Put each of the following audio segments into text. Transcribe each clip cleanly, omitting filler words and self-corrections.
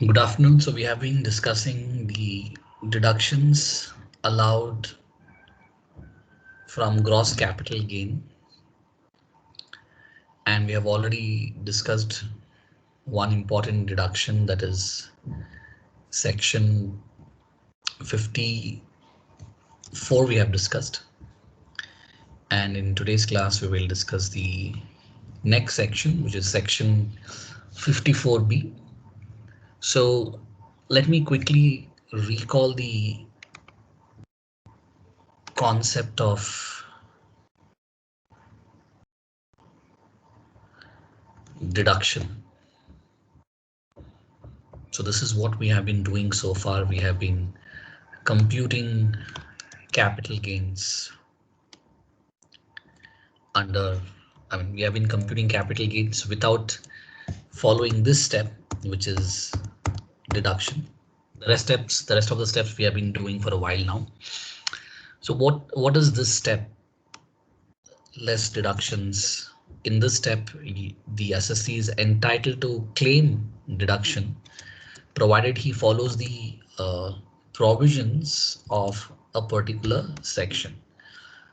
Good afternoon. So we have been discussing the deductions allowed from gross capital gain, and we have already discussed one important deduction, that is section 54 we have discussed, and in today's class we will discuss the next section, which is section 54B. So let me quickly recall the concept of deduction. So this is what we have been doing so far. We have been computing capital gains we have been computing capital gains without following this step, which is deduction. The rest of the steps we have been doing for a while now. So what is this step? Less deductions. In this step, the assessee is entitled to claim deduction, provided he follows the provisions of a particular section.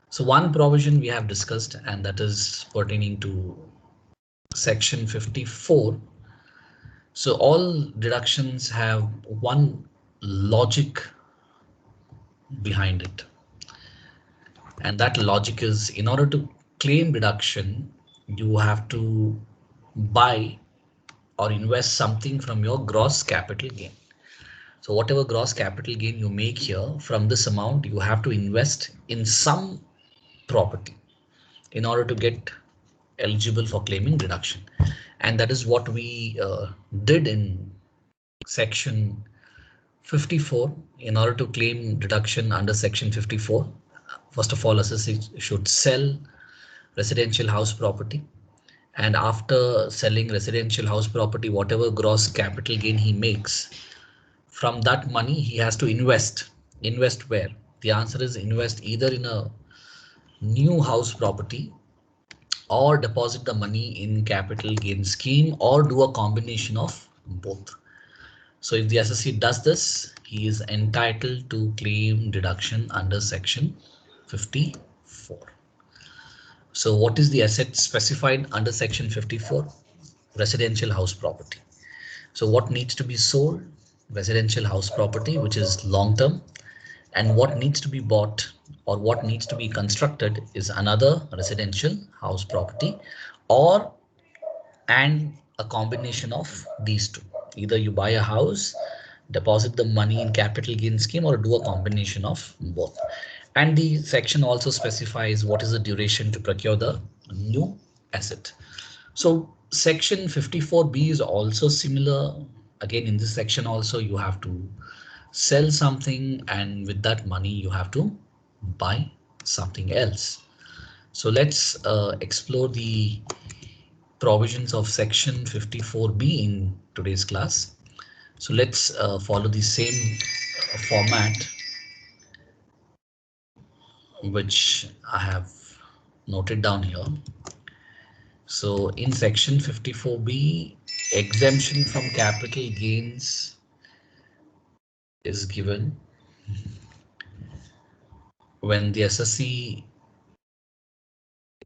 So one provision we have discussed, and that is pertaining to section 54. So all deductions have one logic behind it. And that logic is, in order to claim deduction, you have to buy or invest something from your gross capital gain. So whatever gross capital gain you make here, from this amount, you have to invest in some property in order to get eligible for claiming deduction. And that is what we did in section 54. In order to claim deduction under section 54, first of all, assessee should sell residential house property, and after selling residential house property, whatever gross capital gain he makes, from that money he has to invest. Invest where? The answer is invest either in a new house property, or deposit the money in capital gain scheme, or do a combination of both. So if the assessee does this, he is entitled to claim deduction under section 54. So what is the asset specified under section 54? Residential house property. So what needs to be sold? Residential house property, which is long term, and what needs to be bought or what needs to be constructed is another residential house property, or and a combination of these two. Either you buy a house, deposit the money in capital gain scheme, or do a combination of both. And the section also specifies what is the duration to procure the new asset. So section 54B is also similar. Again, in this section also you have to sell something, and with that money you have to buy something else. So let's explore the provisions of section 54B in today's class. So let's follow the same format which I have noted down here. So in section 54B, exemption from capital gains is given when the assessee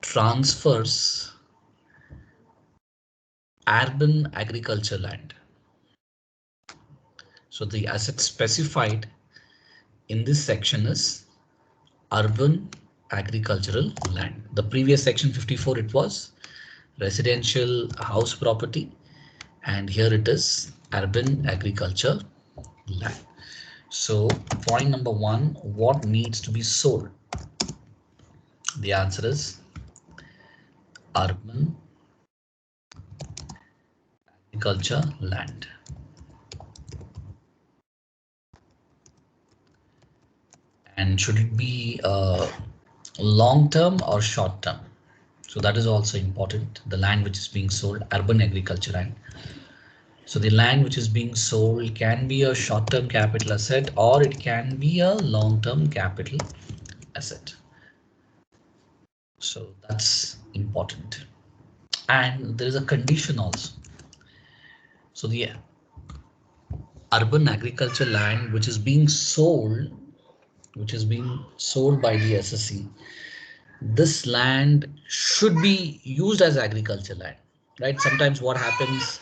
transfers urban agriculture land. So the asset specified in this section is urban agricultural land. The previous section 54, it was residential house property, and here it is urban agriculture land. So point number one, what needs to be sold? The answer is urban agriculture land. And should it be long term or short term? So that is also important. The land which is being sold, urban agriculture land. So the land which is being sold can be a short-term capital asset, or it can be a long-term capital asset. So that's important. And there is a condition also. So the urban agriculture land which is being sold, by the SSC, this land should be used as agriculture land, right? Sometimes what happens,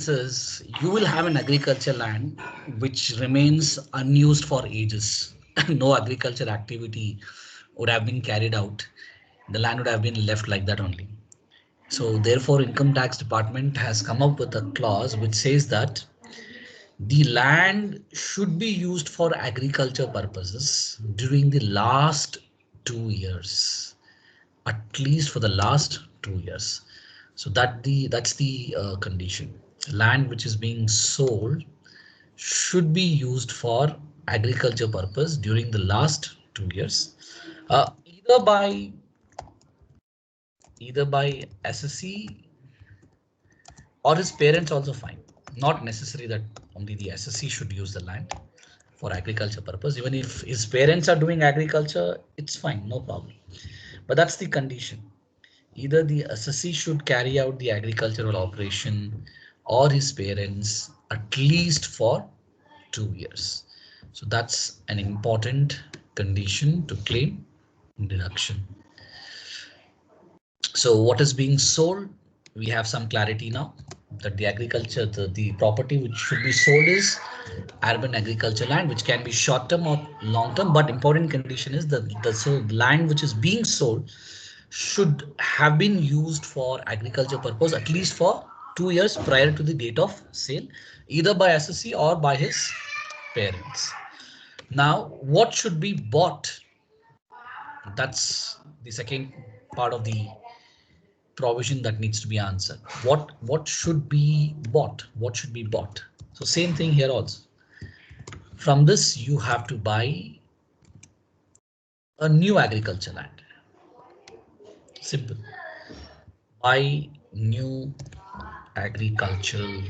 is you will have an agriculture land which remains unused for ages. No agriculture activity would have been carried out. The land would have been left like that only. So therefore, Income Tax Department has come up with a clause which says that the land should be used for agriculture purposes during the last 2 years, at least for the last 2 years. So that's the condition. Land which is being sold should be used for agriculture purpose during the last 2 years, either by SSC or his parents also fine. Not necessary that only the SSC should use the land for agriculture purpose. Even if his parents are doing agriculture, it's fine, no problem. But that's the condition. Either the SSC should carry out the agricultural operation or his parents at least for 2 years. So that's an important condition to claim deduction. So what is being sold? We have some clarity now that the agriculture, the property which should be sold is urban agriculture land, which can be short term or long term. But important condition is that the land which is being sold should have been used for agriculture purpose at least for 2 years prior to the date of sale, either by SSC or by his parents. Now, what should be bought? That's the second part of the provision that needs to be answered. What should be bought? What should be bought? So same thing here also. From this, you have to buy a new agriculture land. Simple. Buy new agricultural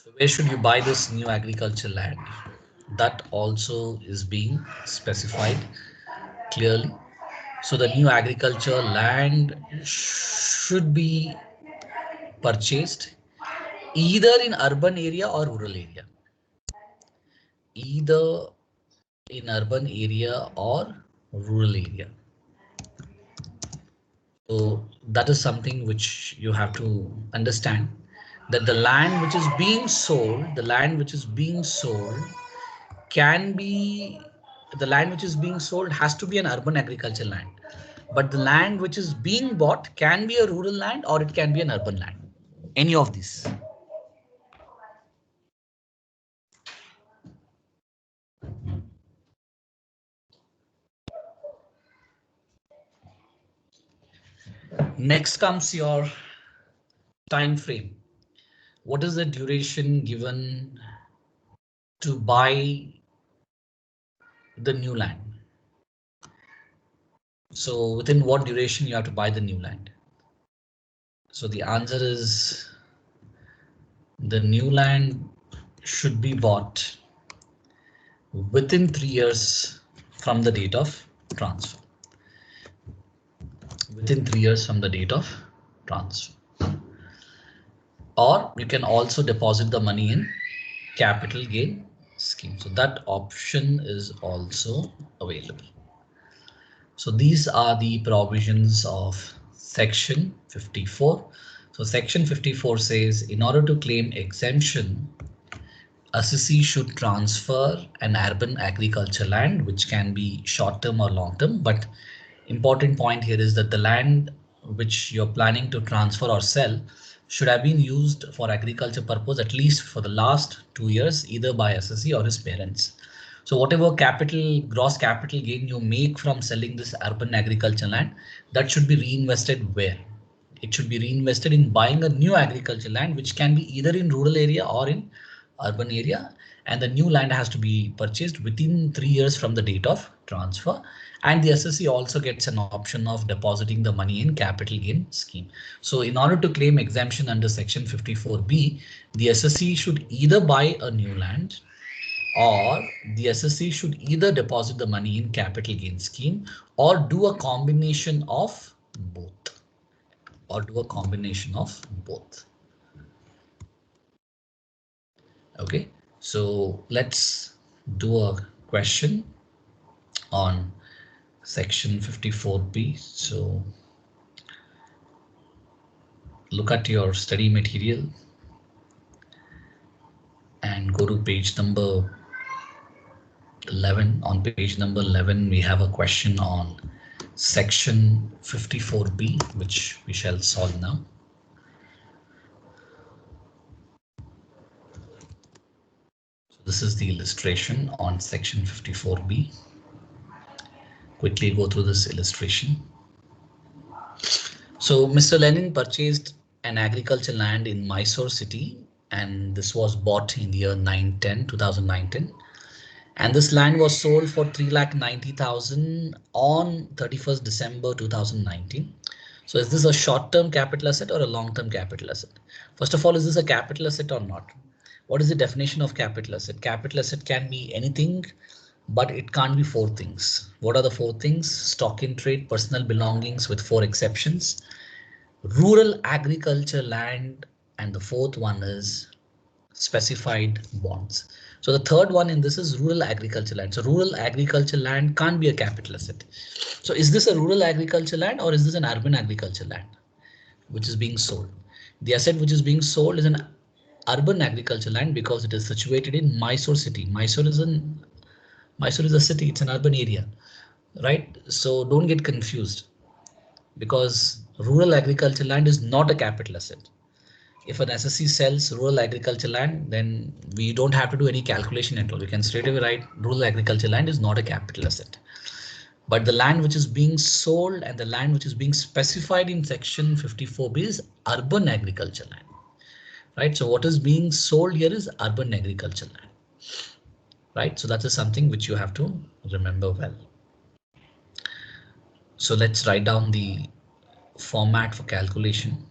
So where should you buy this new agriculture land? That also is being specified clearly. So the new agriculture land should be purchased either in urban area or rural area. Either in urban area or rural area. So that is something which you have to understand, that the land which is being sold, can be the land which is being sold has to be an urban agriculture land, but the land which is being bought can be a rural land or it can be an urban land. Any of these. Next comes your time frame. What is the duration given to buy the new land? So within what duration you have to buy the new land? So the answer is the new land should be bought within 3 years from the date of transfer. Within 3 years from the date of transfer. Or you can also deposit the money in capital gain scheme. So that option is also available. So these are the provisions of section 54. So section 54 says in order to claim exemption, assessee should transfer an urban agriculture land, which can be short term or long term. But important point here is that the land which you're planning to transfer or sell should have been used for agriculture purpose at least for the last 2 years, either by assessee or his parents. So whatever gross capital gain you make from selling this urban agriculture land, that should be reinvested where? It should be reinvested in buying a new agriculture land, which can be either in rural area or in urban area, and the new land has to be purchased within 3 years from the date of transfer. And the assessee also gets an option of depositing the money in capital gain scheme. So in order to claim exemption under section 54B, the assessee should either buy a new land, or the assessee should either deposit the money in capital gain scheme, or do a combination of both, Okay, so let's do a question on section 54B. So look at your study material and go to page number 11. On page number 11, we have a question on section 54B, which we shall solve now. So this is the illustration on section 54B. Quickly go through this illustration. So Mr. Lenin purchased an agricultural land in Mysore city, and this was bought in the year 2010. And this land was sold for 3,90,000 on 31st December 2019. So is this a short-term capital asset or a long-term capital asset? First of all, is this a capital asset or not? What is the definition of capital asset? Capital asset can be anything, but it can't be 4 things. What are the 4 things? Stock in trade, personal belongings with 4 exceptions, rural agriculture land, and the 4th one is specified bonds. So the 3rd one in this is rural agriculture land. So rural agriculture land can't be a capital asset. So is this a rural agriculture land or is this an urban agriculture land which is being sold? The asset which is being sold is an urban agriculture land because it is situated in Mysore city. Mysore is a city, it's an urban area, right? So don't get confused, because rural agriculture land is not a capital asset. If an assessee sells rural agriculture land, then we don't have to do any calculation at all. We can straight away write rural agriculture land is not a capital asset. But the land which is being sold and the land which is being specified in section 54B is urban agriculture land, right? So what is being sold here is urban agriculture land, right? So that is something which you have to remember well. So let's write down the format for calculation.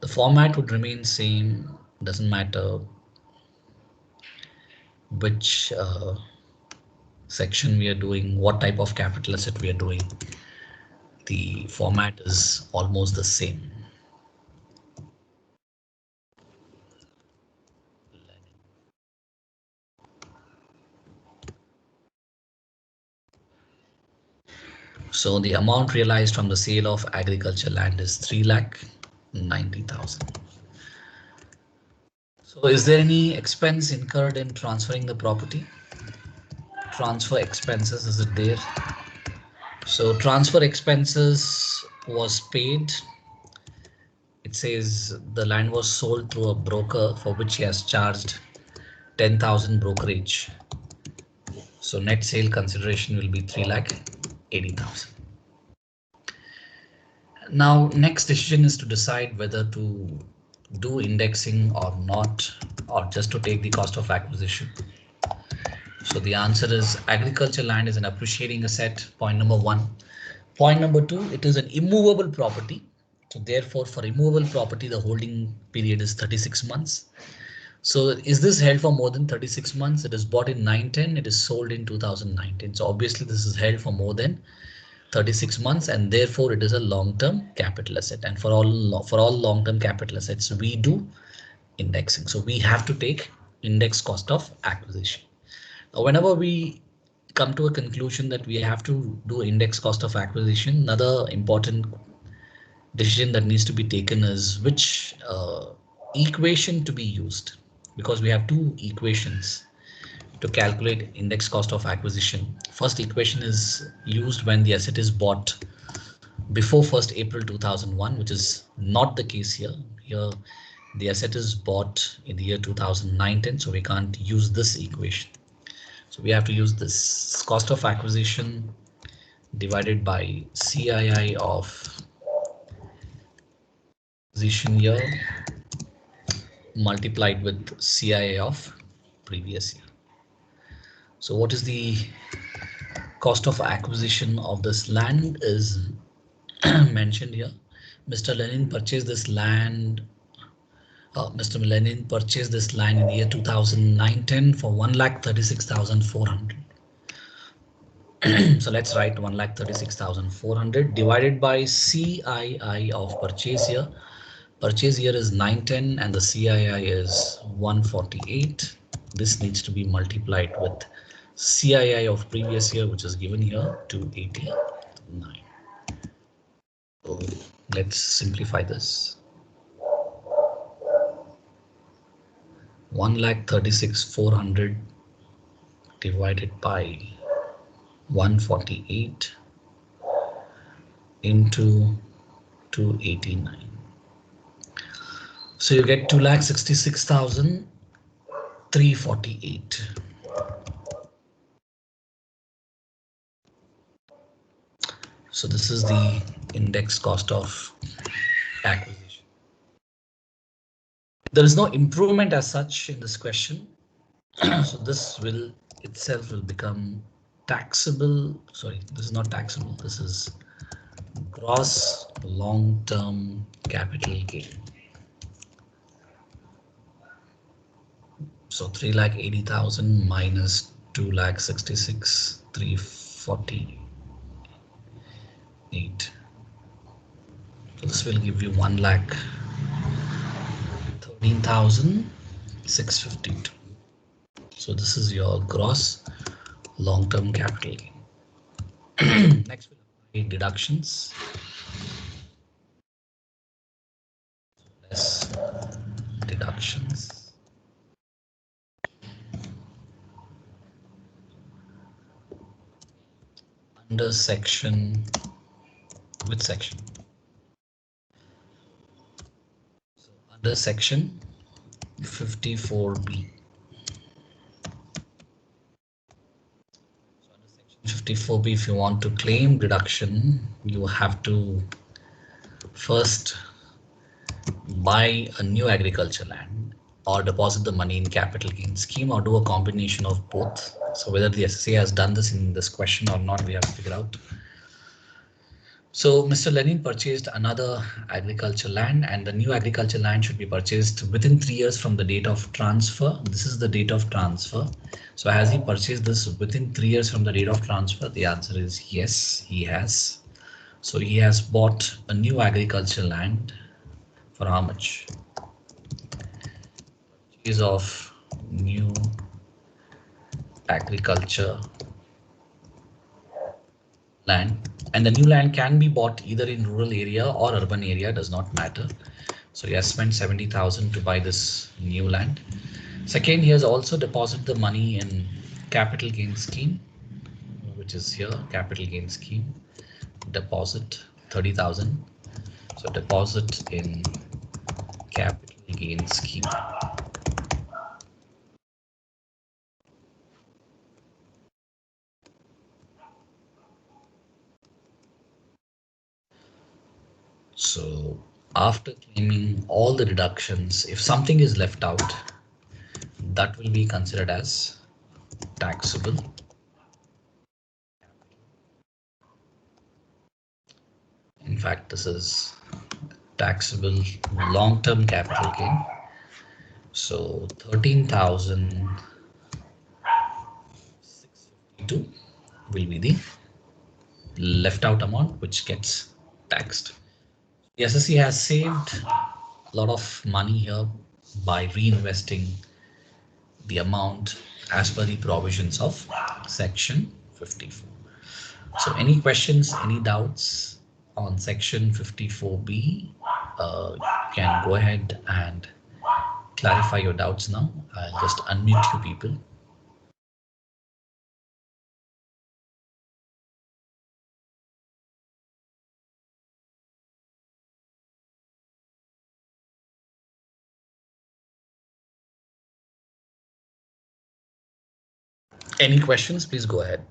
The format would remain same, doesn't matter which section we are doing, what type of capital asset we are doing. The format is almost the same. So the amount realized from the sale of agriculture land is 3,90,000. So is there any expense incurred in transferring the property? Transfer expenses, is it there? So transfer expenses was paid. It says the land was sold through a broker for which he has charged 10,000 brokerage. So net sale consideration will be 3,80,000. Now next decision is to decide whether to do indexing or not, or just to take the cost of acquisition. So the answer is agriculture land is an appreciating asset, point number 1. Point number 2, it is an immovable property. So therefore for immovable property, the holding period is 36 months. So is this held for more than 36 months? It is bought in 910, it is sold in 2019. So obviously this is held for more than 36 months, and therefore it is a long-term capital asset. And for all long-term capital assets, we do indexing. So we have to take index cost of acquisition. Now, whenever we come to a conclusion that we have to do index cost of acquisition, another important decision that needs to be taken is which equation to be used, because we have 2 equations to calculate index cost of acquisition. First equation is used when the asset is bought before 1st April 2001, which is not the case here. Here the asset is bought in the year 2019, so we can't use this equation. So we have to use this cost of acquisition divided by CII of acquisition year multiplied with CIA of previous year. So what is the cost of acquisition of this land is mentioned here. Mr. Lenin purchased this land. Mr. Lenin purchased this land in the year 2009-10 for 1,36,400. So let's write 1,36,400 divided by CII of purchase year. Purchase year is 910 and the CII is 148. This needs to be multiplied with CII of previous year, which is given here, 289. So let's simplify this. 1,36,400 divided by 148 into 289. So you get 2,66,348. So this is the index cost of acquisition. There is no improvement as such in this question. So this will itself will become taxable. Sorry, this is not taxable. This is gross long-term capital gain. So 3,80,000 minus 2,66,348. So this will give you 1,13,652. So this is your gross long-term capital gain. Next we'll apply deductions. Less deductions. Under section, which section? So under section 54B. 54B, if you want to claim deduction, you have to first buy a new agriculture land or deposit the money in capital gain scheme or do a combination of both. So whether the SSA has done this in this question or not, we have to figure out. So Mr. Lenin purchased another agriculture land and the new agriculture land should be purchased within 3 years from the date of transfer. This is the date of transfer. So has he purchased this within 3 years from the date of transfer? The answer is yes, he has. So he has bought a new agriculture land for how much? Purchase of new agriculture land, and the new land can be bought either in rural area or urban area, does not matter. So he has spent 70,000 to buy this new land. Second, he has also deposited the money in capital gain scheme, which is here, capital gain scheme, deposit 30,000. So deposit in capital gain scheme. So after claiming all the deductions, if something is left out, that will be considered as taxable. In fact, this is taxable long-term capital gain. So 13,652 will be the left out amount which gets taxed. The SSC has saved a lot of money here by reinvesting the amount as per the provisions of section 54. So any questions, any doubts on section 54B, you can go ahead and clarify your doubts now. I'll just unmute you people. Any questions, please go ahead.